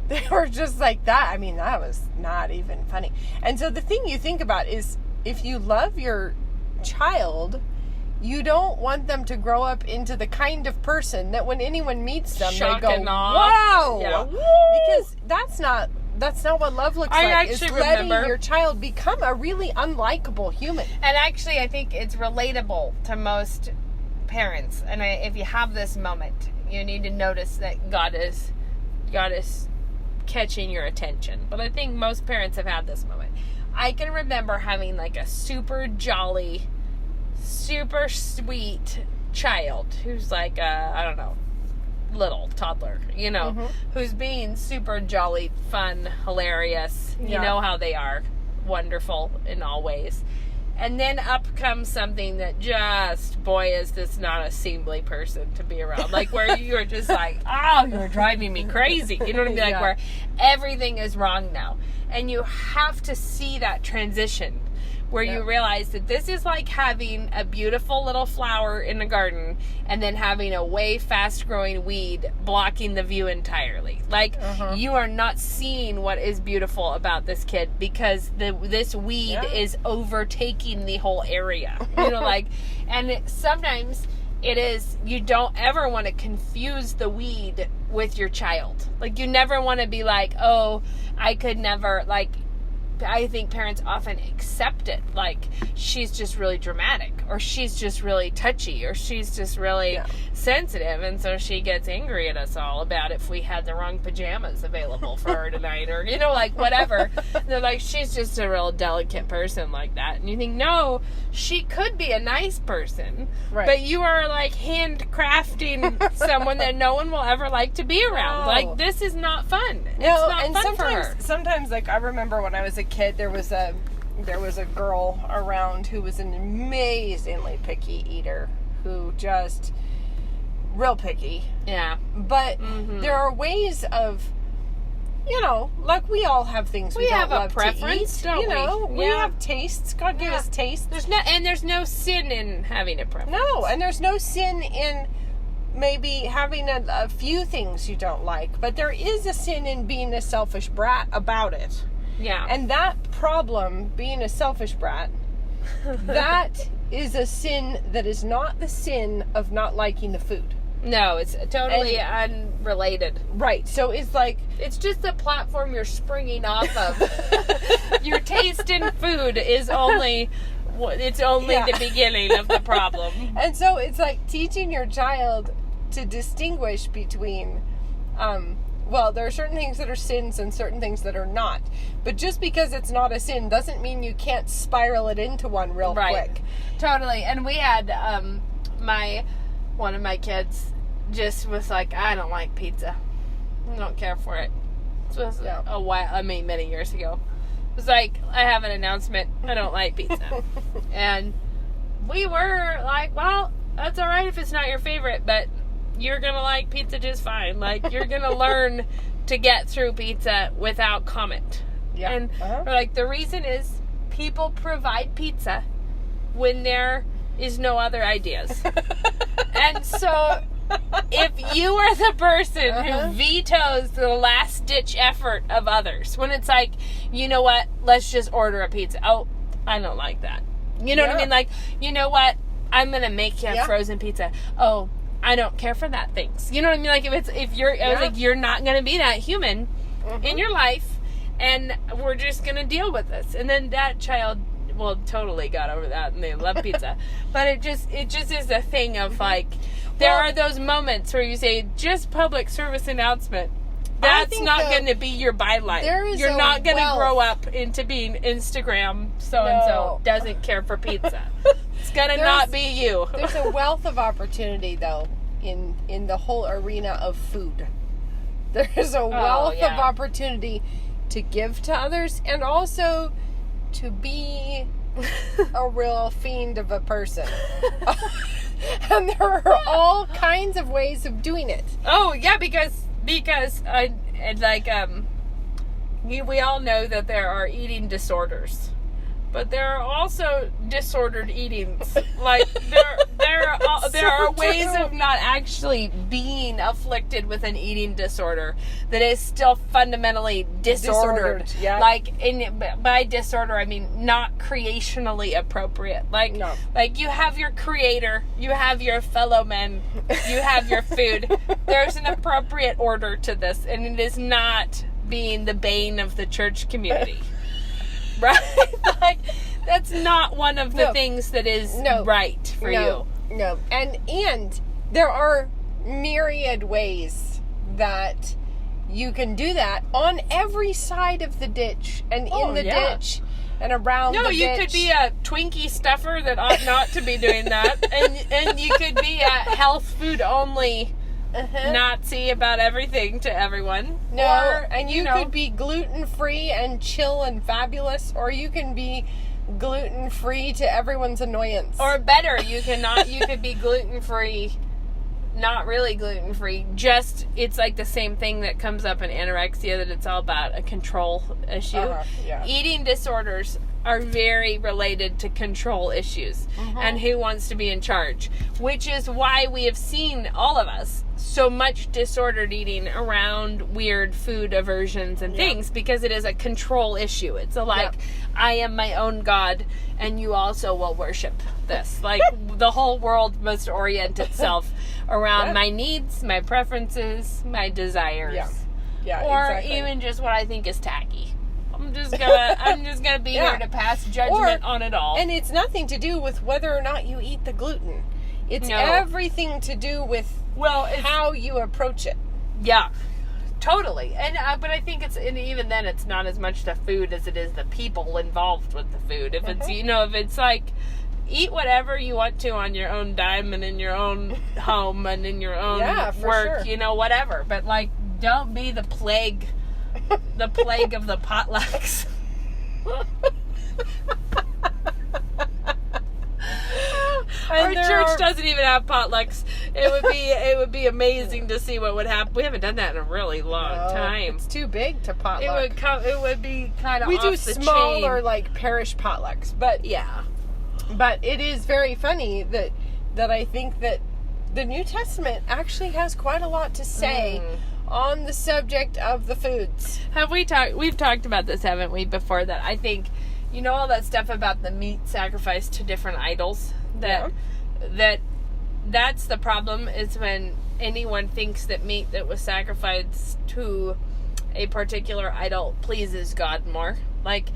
Speaker 3: they were just like that. I mean, that was not even funny. And so the thing you think about is, if you love your child, you don't want them to grow up into the kind of person that when anyone meets them, they go, wow!
Speaker 2: Yeah.
Speaker 3: Because that's not what love looks like. It's letting your child become a really unlikable human.
Speaker 2: And actually, I think it's relatable to most parents. And if you have this moment, you need to notice that God is catching your attention. But I think most parents have had this moment. I can remember having like a super jolly, super sweet child who's like little toddler, who's being super jolly, fun, hilarious. You know how they are, wonderful in all ways. And then up comes something that just, boy, is this not a seemly person to be around. Like where you're just like, oh, you're driving me crazy. You know what I mean? Like where everything is wrong now. And you have to see that transition where you realize that this is like having a beautiful little flower in a garden and then having a way fast growing weed blocking the view entirely. Like you are not seeing what is beautiful about this kid because this weed is overtaking the whole area. And sometimes it is, you don't ever want to confuse the weed with your child. Like you never want to be like, oh, I could never, like, I think parents often accept it, like she's just really dramatic, or she's just really touchy, or she's just really sensitive, and so she gets angry at us all about if we had the wrong pajamas available for her tonight, or like whatever. They're like, she's just a real delicate person like that, and you think, no, she could be a nice person, but you are like handcrafting someone that no one will ever like to be around. Like, this is not fun. It's not fun for her.
Speaker 3: Sometimes, like, I remember when I was a kid, there was a girl around who was an amazingly picky eater, who just real picky.
Speaker 2: Yeah.
Speaker 3: But there are ways of, like we all have things we
Speaker 2: have
Speaker 3: don't
Speaker 2: a
Speaker 3: love
Speaker 2: preference,
Speaker 3: to eat.
Speaker 2: don't we?
Speaker 3: We have tastes. God gave us tastes.
Speaker 2: There's no sin in having a preference.
Speaker 3: No, and there's no sin in maybe having a few things you don't like, but there is a sin in being a selfish brat about it.
Speaker 2: Yeah.
Speaker 3: And that problem, being a selfish brat, that is a sin that is not the sin of not liking the food.
Speaker 2: No, it's totally unrelated.
Speaker 3: Right. So it's like...
Speaker 2: It's just the platform you're springing off of. Your taste in food is only... It's only the beginning of the problem.
Speaker 3: And so it's like teaching your child to distinguish between... well, there are certain things that are sins and certain things that are not. But just because it's not a sin doesn't mean you can't spiral it into one real quick.
Speaker 2: Totally. And we had one of my kids just was like, I don't like pizza. I don't care for it. This was a while, many years ago. It was like, I have an announcement. I don't like pizza. And we were like, well, that's all right if it's not your favorite, but you're going to like pizza just fine. Like, you're going to learn to get through pizza without comment. Yeah. And we're like, the reason is people provide pizza when there is no other ideas. And so if you are the person who vetoes the last ditch effort of others, when it's like, you know what, let's just order a pizza. Oh, I don't like that. You know what I mean? Like, you know what, I'm going to make you a frozen pizza. Oh, I don't care for that things. You know what I mean? Like, I was like, you're not going to be that human in your life, and we're just going to deal with this. And then that child, totally got over that, and they love pizza. But it just is a thing of like, there are those moments where you say, just public service announcement. That's not going to be your byline. You're not going to grow up into being Instagram so-and-so doesn't care for pizza. It's going to not be you.
Speaker 3: There's a wealth of opportunity, though, in the whole arena of food. There's a wealth of opportunity to give to others and also to be a real fiend of a person. And there are all kinds of ways of doing it.
Speaker 2: Oh, yeah, because we all know that there are eating disorders, but there are also disordered eatings. Like there are ways of not actually being afflicted with an eating disorder that is still fundamentally disordered.
Speaker 3: Yeah.
Speaker 2: Like by disorder, I mean not creationally appropriate. Like you have your creator, you have your fellow men, you have your food. There's an appropriate order to this, and it is not being the bane of the church community. Right? Like, that's not one of the things that is right for you.
Speaker 3: No. And there are myriad ways that you can do that on every side of the ditch and in the ditch and around the ditch.
Speaker 2: No, you could be a Twinkie stuffer that ought not to be doing that. And you could be a health food only Nazi about everything to everyone.
Speaker 3: You could be gluten-free and chill and fabulous, or you can be gluten-free to everyone's annoyance.
Speaker 2: Or better, you could be gluten-free, not really gluten-free, just, it's like the same thing that comes up in anorexia, that it's all about a control issue. Eating disorders are very related to control issues and who wants to be in charge, which is why we have seen, all of us, so much disordered eating around weird food aversions and things, because it is a control issue. It's I am my own God, and you also will worship this. Like, the whole world must orient itself around my needs, my preferences, my desires. Or even just what I think is tacky. I'm just gonna be here to pass judgment on it all.
Speaker 3: And it's nothing to do with whether or not you eat the gluten. It's everything to do with how you approach it.
Speaker 2: Yeah, totally. And but I think even then it's not as much the food as it is the people involved with the food. If it's if it's like, eat whatever you want to on your own dime and in your own home and in your own work, whatever. But like, don't be the plague. The plague of the potlucks. Our church doesn't even have potlucks. It would be amazing to see what would happen. We haven't done that in a really long time.
Speaker 3: It's too big to potluck.
Speaker 2: It would be kind of
Speaker 3: we
Speaker 2: off
Speaker 3: do
Speaker 2: the
Speaker 3: smaller
Speaker 2: chain.
Speaker 3: like parish potlucks, but it is very funny that I think that the New Testament actually has quite a lot to say on the subject of the foods.
Speaker 2: We've talked about this, haven't we, before, that I think, all that stuff about the meat sacrificed to different idols, that that's the problem, is when anyone thinks that meat that was sacrificed to a particular idol pleases God more. Like,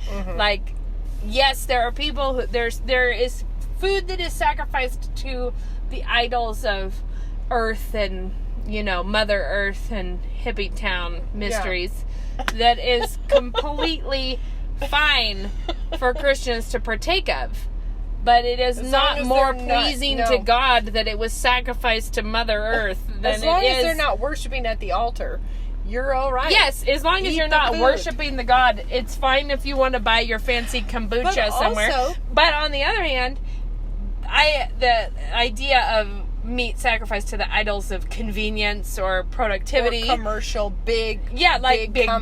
Speaker 2: yes, there are people who, there is food that is sacrificed to the idols of Earth and, Mother Earth and Hippie Town mysteries that is completely fine for Christians to partake of. But it is not more pleasing to God that it was sacrificed to Mother Earth than it is.
Speaker 3: As long as they're not worshiping at the altar, you're all right.
Speaker 2: Yes, as long as you're not worshiping the God, it's fine if you want to buy your fancy kombucha somewhere. But on the other hand, the idea of meat sacrificed to the idols of convenience or productivity,
Speaker 3: or commercial big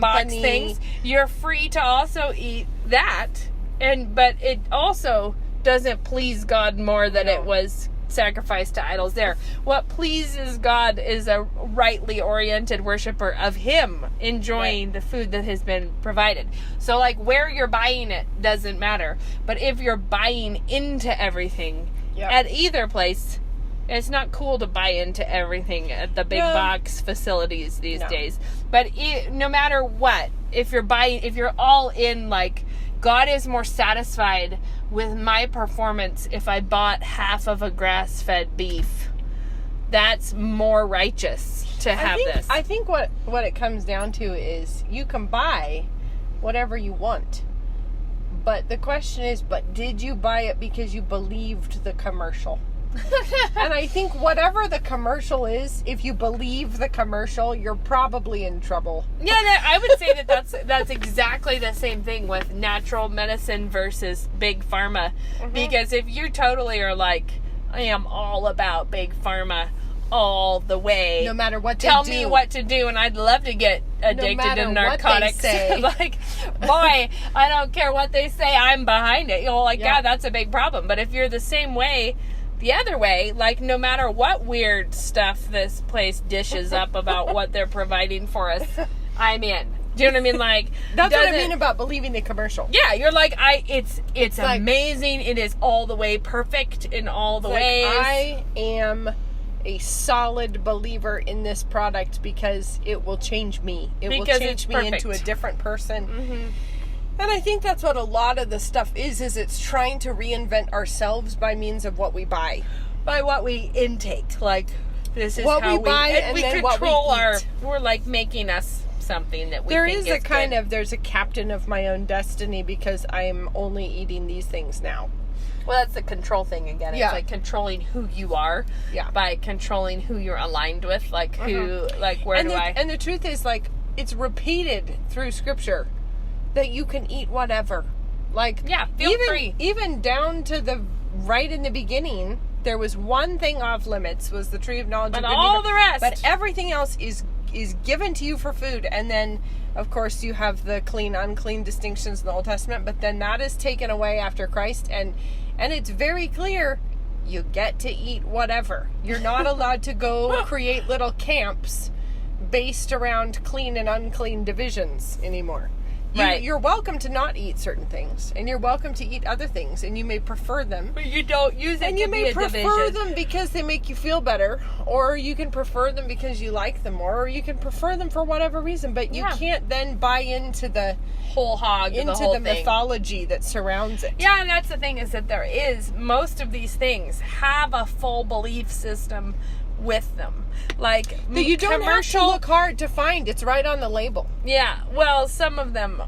Speaker 2: box things, you're free to also eat that, but it also doesn't please God more that it was sacrificed to idols there. What pleases God is a rightly oriented worshiper of Him enjoying the food that has been provided. So, like, where you're buying it doesn't matter. But if you're buying into everything at either place, it's not cool to buy into everything at the big box facilities these days. But no matter what, if you're all in, like, God is more satisfied with my performance if I bought half of a grass-fed beef. That's more righteous to have this.
Speaker 3: I think what it comes down to is you can buy whatever you want. But the question is, did you buy it because you believed the commercial? And I think whatever the commercial is, if you believe the commercial, you're probably in trouble.
Speaker 2: Yeah, I would say that's exactly the same thing with natural medicine versus big pharma. Because if you totally are like, I am all about big pharma all the way,
Speaker 3: no matter what they
Speaker 2: tell
Speaker 3: do.
Speaker 2: me what to do, and I'd love to get addicted to narcotics. Like, boy, I don't care what they say, I'm behind it. That's a big problem. But if you're the same way, the other way, like, no matter what weird stuff this place dishes up about what they're providing for us, I'm in. Do you know what I mean? Like,
Speaker 3: that's what I mean about believing the commercial.
Speaker 2: Yeah, you're like, it's like, amazing. It is all the way perfect in all the ways.
Speaker 3: I am a solid believer in this product because it will change me. It will change me into a different person. And I think that's what a lot of the stuff is it's trying to reinvent ourselves by means of what we buy.
Speaker 2: By what we intake. Like, this is
Speaker 3: what
Speaker 2: how
Speaker 3: we buy and
Speaker 2: we
Speaker 3: then
Speaker 2: control
Speaker 3: what we eat.
Speaker 2: We're like making us something that we
Speaker 3: there
Speaker 2: think
Speaker 3: is
Speaker 2: a
Speaker 3: kind
Speaker 2: good.
Speaker 3: of, there's a captain of my own destiny because I'm only eating these things now.
Speaker 2: Well, that's the control thing again. It's like controlling who you are by controlling who you're aligned with. Like, who, like, where
Speaker 3: and
Speaker 2: do I...
Speaker 3: And the truth is, like, it's repeated through Scripture that you can eat whatever. Like,
Speaker 2: feel free.
Speaker 3: Even down to the right in the beginning, there was one thing off limits, was the tree of knowledge of good and evil.
Speaker 2: But all the rest.
Speaker 3: But everything else is given to you for food. And then, of course, you have the clean, unclean distinctions in the Old Testament. But then that is taken away after Christ. And it's very clear, you get to eat whatever. You're not allowed to go create little camps based around clean and unclean divisions anymore. You're welcome to not eat certain things, and you're welcome to eat other things, and you may prefer them.
Speaker 2: But you don't use it
Speaker 3: and
Speaker 2: to
Speaker 3: you
Speaker 2: be
Speaker 3: may
Speaker 2: a
Speaker 3: prefer
Speaker 2: division.
Speaker 3: them because they make you feel better, or you can prefer them because you like them more, or you can prefer them for whatever reason. But you can't then buy into the
Speaker 2: whole hog,
Speaker 3: into
Speaker 2: the whole
Speaker 3: the
Speaker 2: thing.
Speaker 3: Mythology that surrounds it.
Speaker 2: Yeah, and that's the thing, is that most of these things have a full belief system with them. Like,
Speaker 3: you don't have to look hard to find. It's right on the label.
Speaker 2: Yeah, well, some of them,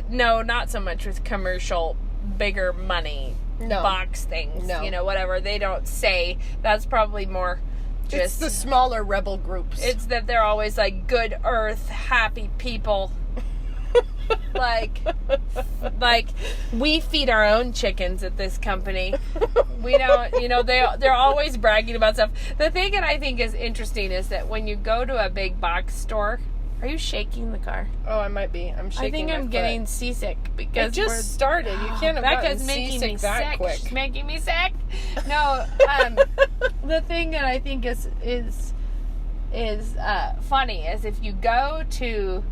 Speaker 2: no, not so much with commercial, bigger money box things.
Speaker 3: No.
Speaker 2: Whatever. They don't say. That's probably more just...
Speaker 3: It's the smaller rebel groups.
Speaker 2: It's that they're always like, good earth, happy people. like, we feed our own chickens at this company. We don't, they're always bragging about stuff. The thing that I think is interesting is that when you go to a big box store, are you shaking the car?
Speaker 3: Oh, I might be. I'm shaking.
Speaker 2: I think I'm getting seasick because
Speaker 3: it just started. You can't have gotten seasick that quick.
Speaker 2: She's making me sick. No, the thing that I think is funny is if you go to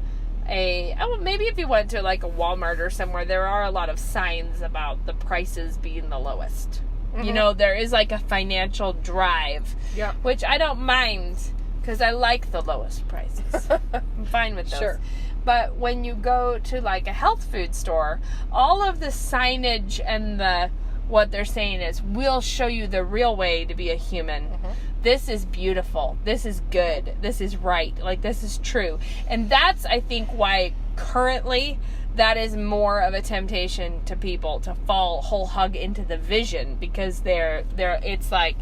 Speaker 2: maybe if you went to like a Walmart or somewhere, there are a lot of signs about the prices being the lowest. You know, there is like a financial drive.
Speaker 3: Yeah.
Speaker 2: Which I don't mind because I like the lowest prices. I'm fine with those.
Speaker 3: Sure.
Speaker 2: But when you go to like a health food store, all of the signage and what they're saying is, we'll show you the real way to be a human. This is beautiful. This is good. This is right. Like, this is true. And that's, I think, why currently that is more of a temptation to people to fall whole hog into the vision, because it's like,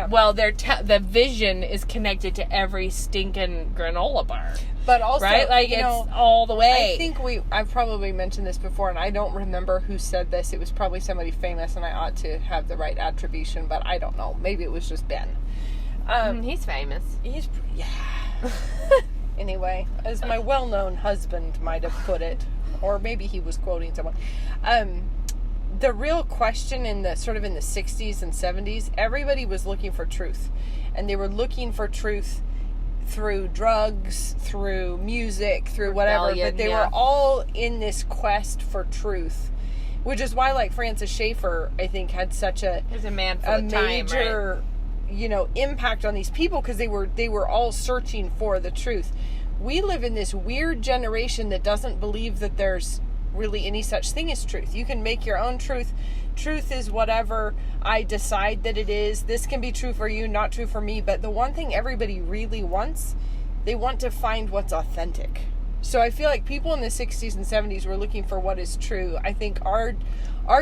Speaker 2: well, the vision is connected to every stinking granola bar.
Speaker 3: But also,
Speaker 2: right? Like, it's all the way.
Speaker 3: I think I've probably mentioned this before, and I don't remember who said this. It was probably somebody famous, and I ought to have the right attribution, but I don't know. Maybe it was just Ben.
Speaker 2: He's famous.
Speaker 3: Yeah. Anyway, as my well-known husband might have put it, or maybe he was quoting someone. The real question in the 60s and 70s, everybody was looking for truth, and they were looking for truth through drugs, through music, through whatever, but they were all in this quest for truth, which is why, like, Francis Schaeffer, I think, had such a major, impact on these people, because they were all searching for the truth. We live in this weird generation that doesn't believe that there's really any such thing as truth. You can make your own truth. Truth is whatever I decide that it is. This can be true for you, not true for me. But the one thing everybody really wants, they want to find what's authentic. So I feel like people in the 60s and 70s were looking for what is true. I think our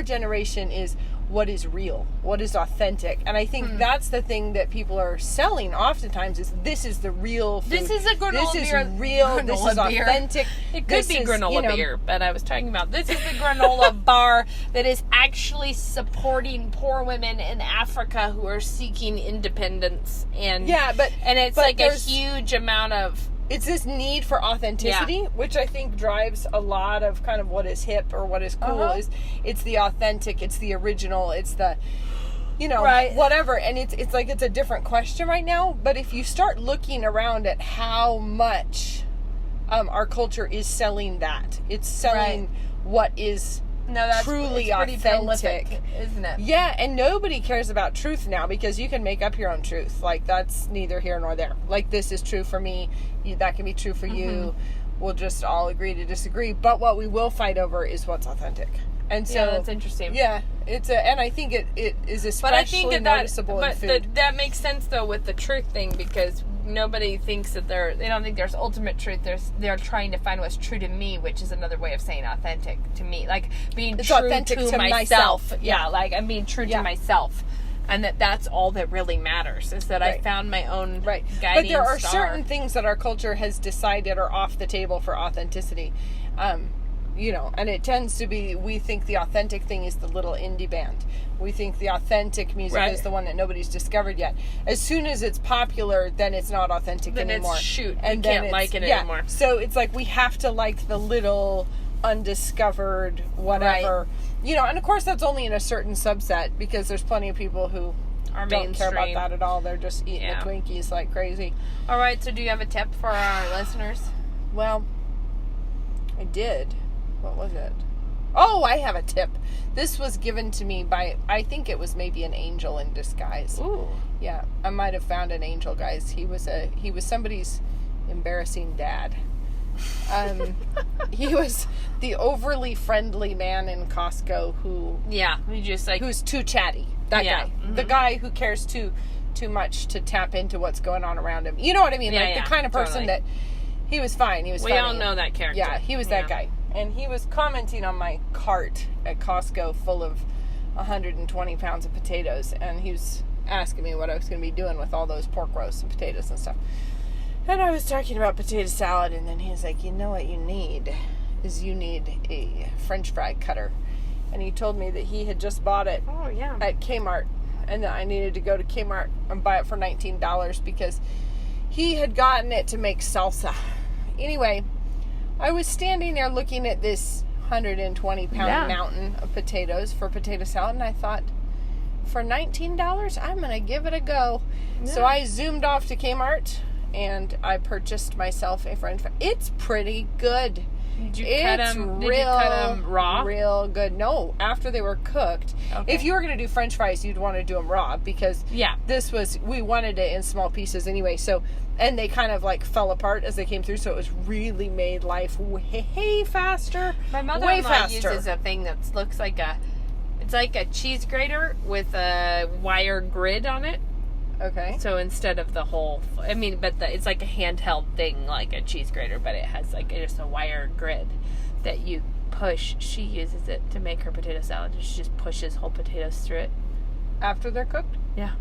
Speaker 3: generation is what is real, what is authentic. And I think that's the thing that people are selling oftentimes, is this is the real food.
Speaker 2: This is a granola beer.
Speaker 3: This is real. This is authentic.
Speaker 2: It could be granola beer, but I was talking about this is the granola bar that is actually supporting poor women in Africa who are seeking independence. And it's like a huge amount of...
Speaker 3: It's this need for authenticity, which I think drives a lot of kind of what is hip or what is cool. It's the authentic, it's the original, it's the, whatever. And it's like, it's a different question right now. But if you start looking around at how much our culture is selling that, it's selling what is truly authentic,
Speaker 2: prolific, isn't it?
Speaker 3: Yeah, and nobody cares about truth now, because you can make up your own truth. Like, that's neither here nor there. Like, this is true for me, that can be true for you. We'll just all agree to disagree. But what we will fight over is what's authentic. And so
Speaker 2: that's interesting.
Speaker 3: Yeah, and I think it is especially noticeable in food.
Speaker 2: That makes sense though with the truth thing, because nobody thinks that they don't think there's ultimate truth. They're trying to find what's true to me, which is another way of saying authentic to me, like being true
Speaker 3: authentic to myself.
Speaker 2: Yeah, like I'm being true to myself, and that's all that really matters, is that I found my own guiding star.
Speaker 3: But there are certain things that our culture has decided are off the table for authenticity. And it tends to be, we think the authentic thing is the little indie band. We think the authentic music is the one that nobody's discovered yet. As soon as it's popular, then it's not authentic anymore.
Speaker 2: And can't like it anymore.
Speaker 3: So it's like we have to like the little undiscovered whatever. And of course that's only in a certain subset, because there's plenty of people who don't care about that at all. They're just eating the Twinkies like crazy.
Speaker 2: All right, so do you have a tip for our listeners?
Speaker 3: Well, I did. What was it? Oh, I have a tip. This was given to me by, I think it was maybe an angel in disguise.
Speaker 2: Ooh.
Speaker 3: Yeah, I might have found an angel, guys. He was somebody's embarrassing dad. He was the overly friendly man in Costco who's too chatty. That guy. Mm-hmm. The guy who cares too much to tap into what's going on around him. You know what I mean? The kind of person that he was fine. He was
Speaker 2: We all know that character.
Speaker 3: Yeah, he was that guy. And he was commenting on my cart at Costco full of 120 pounds of potatoes. And he was asking me what I was going to be doing with all those pork roasts and potatoes and stuff. And I was talking about potato salad. And then he was like, you know what you need is a French fry cutter. And he told me that he had just bought it at Kmart. And that I needed to go to Kmart and buy it for $19 because he had gotten it to make salsa. Anyway, I was standing there looking at this 120-pound mountain of potatoes for potato salad, and I thought, for $19, I'm going to give it a go. Yeah. So I zoomed off to Kmart, and I purchased myself a French fry. It's pretty good.
Speaker 2: Did you cut them raw?
Speaker 3: Real good. No, after they were cooked. Okay. If you were going to do French fries, you'd want to do them raw because we wanted it in small pieces anyway. So, and they kind of like fell apart as they came through, so it was really made life way faster.
Speaker 2: My mother-in-law uses a thing that looks like it's like a cheese grater with a wire grid on it.
Speaker 3: Okay.
Speaker 2: So instead of the whole, it's like a handheld thing, like a cheese grater, but it has like just a wire grid that you push. She uses it to make her potato salad. She just pushes whole potatoes through it.
Speaker 3: After they're cooked?
Speaker 2: Yeah.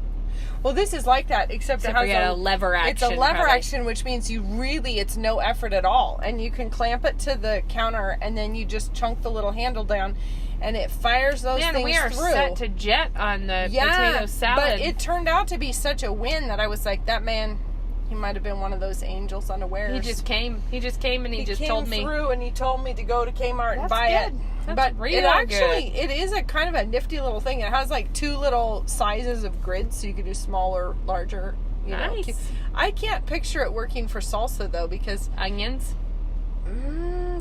Speaker 3: Well, this is like that, except it has
Speaker 2: a lever action.
Speaker 3: It's a lever action, which means it's no effort at all. And you can clamp it to the counter, and then you just chunk the little handle down, and it fires those things through.
Speaker 2: We are set to jet on the potato salad.
Speaker 3: But it turned out to be such a win that I was like, that man, he might have been one of those angels unawares.
Speaker 2: He just came and he just told me.
Speaker 3: He came through and he told me to go to Kmart and buy it.
Speaker 2: That's
Speaker 3: it is a kind of a nifty little thing. It has like 2 little sizes of grids, so you could do smaller, larger.
Speaker 2: Nice.
Speaker 3: I can't picture it working for salsa though, because
Speaker 2: onions.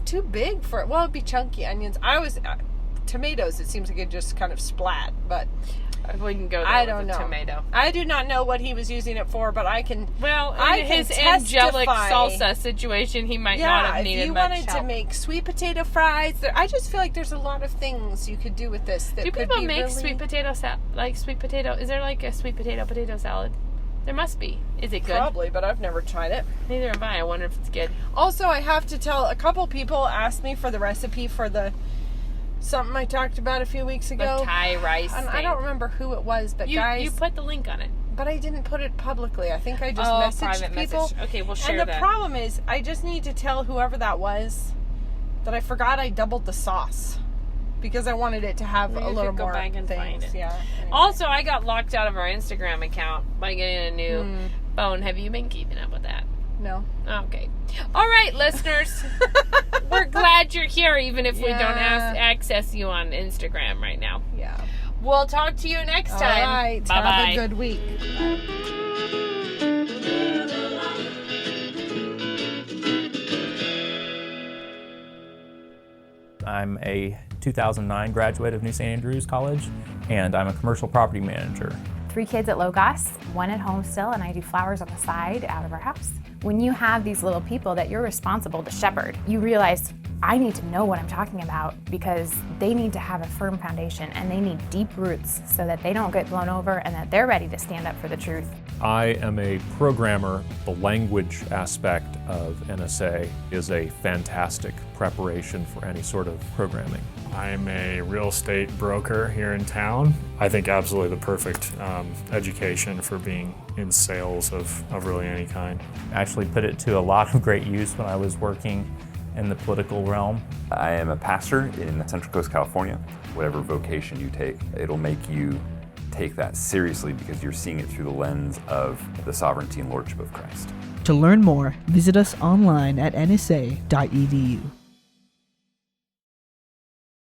Speaker 3: Too big for it. Well, it'd be chunky onions. Tomatoes. It seems like it just kind of splat, but
Speaker 2: I wouldn't go there with a tomato.
Speaker 3: I do not know what he was using it for, but I can.
Speaker 2: Well, in his angelic salsa situation, he might not have needed much help.
Speaker 3: If you wanted to make sweet potato fries, I just feel like there's a lot of things you could do with this. That
Speaker 2: do
Speaker 3: could
Speaker 2: people
Speaker 3: be
Speaker 2: make
Speaker 3: really...
Speaker 2: sweet potato sweet potato? Is there like a sweet potato salad? There must be. Is it good?
Speaker 3: Probably, but I've never tried it.
Speaker 2: Neither have I. I wonder if it's good.
Speaker 3: Also, I have to tell, a couple people asked me for the recipe for something I talked about a few weeks ago.
Speaker 2: The Thai rice thing.
Speaker 3: I don't remember who it was, but
Speaker 2: you put the link on it.
Speaker 3: But I didn't put it publicly. I think I just messaged people.
Speaker 2: Message. Okay, we'll share
Speaker 3: that. And the problem is, I just need to tell whoever that was that I forgot I doubled the sauce. Because I wanted it to have a little more
Speaker 2: back and
Speaker 3: things.
Speaker 2: Find it.
Speaker 3: Yeah. Anyway.
Speaker 2: Also, I got locked out of our Instagram account by getting a new phone. Have you been keeping up with that?
Speaker 3: No.
Speaker 2: Okay. All right, listeners. We're glad you're here, even if we don't access you on Instagram right now.
Speaker 3: Yeah.
Speaker 2: We'll talk to you next time.
Speaker 3: All right.
Speaker 2: Bye-bye.
Speaker 3: Have a good week.
Speaker 4: I'm a 2009 graduate of New St. Andrews College, and I'm a commercial property manager.
Speaker 5: 3 kids at Logos, 1 at home still, and I do flowers on the side out of our house. When you have these little people that you're responsible to shepherd, you realize I need to know what I'm talking about because they need to have a firm foundation and they need deep roots so that they don't get blown over and that they're ready to stand up for the truth.
Speaker 6: I am a programmer. The language aspect of NSA is a fantastic preparation for any sort of programming.
Speaker 7: I'm a real estate broker here in town. I think absolutely the perfect education for being in sales of really any kind.
Speaker 4: I actually put it to a lot of great use when I was working in the political realm.
Speaker 8: I am a pastor in Central Coast, California. Whatever vocation you take, it'll make you take that seriously because you're seeing it through the lens of the sovereignty and lordship of Christ.
Speaker 9: To learn more, visit us online at nsa.edu.